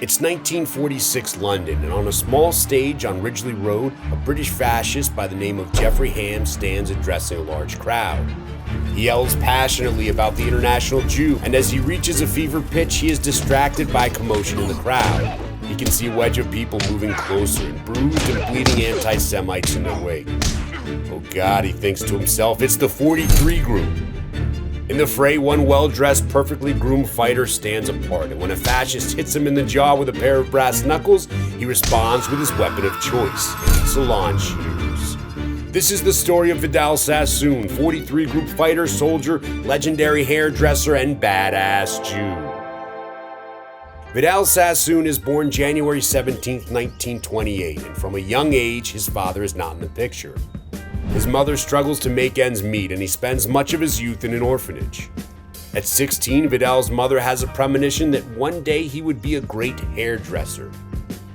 It's 1946 London, and on a small stage on Ridgely Road, a British fascist by the name of Jeffrey Ham stands addressing a large crowd. He yells passionately about the international Jew, and as he reaches a fever pitch, he is distracted by commotion in the crowd. He can see a wedge of people moving closer, and bruised and bleeding anti-Semites in their wake. Oh God, he thinks to himself, it's the 43 group. In the fray, one well-dressed, perfectly groomed fighter stands apart, and when a fascist hits him in the jaw with a pair of brass knuckles, he responds with his weapon of choice, salon shears. This is the story of Vidal Sassoon, 43 group fighter, soldier, legendary hairdresser, and badass Jew. Vidal Sassoon is born January 17, 1928, and from a young age, his father is not in the picture. His mother struggles to make ends meet, and he spends much of his youth in an orphanage. At 16, Vidal's mother has a premonition that one day he would be a great hairdresser.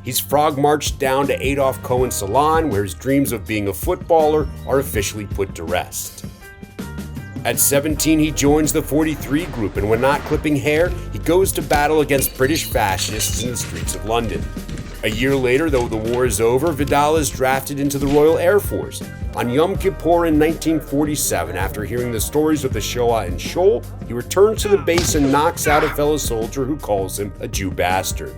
He's frog-marched down to Adolf Cohen's salon, where his dreams of being a footballer are officially put to rest. At 17, he joins the 43 group, and when not clipping hair, he goes to battle against British fascists in the streets of London. A year later, though the war is over, Vidal is drafted into the Royal Air Force. On Yom Kippur in 1947, after hearing the stories of the Shoah in Shul, he returns to the base and knocks out a fellow soldier who calls him a Jew bastard.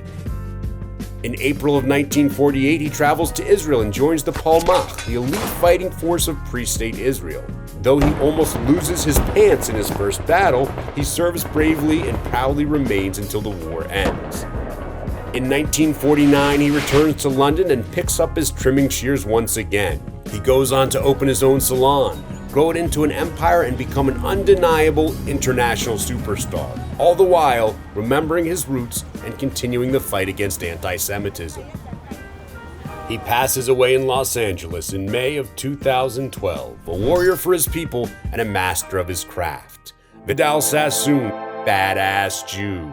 In April of 1948, he travels to Israel and joins the Palmach, the elite fighting force of pre-state Israel. Though he almost loses his pants in his first battle, he serves bravely and proudly remains until the war ends. In 1949, he returns to London and picks up his trimming shears once again. He goes on to open his own salon, grow it into an empire, and become an undeniable international superstar, all the while remembering his roots and continuing the fight against anti-Semitism. He passes away in Los Angeles in May of 2012, a warrior for his people and a master of his craft. Vidal Sassoon, badass Jew.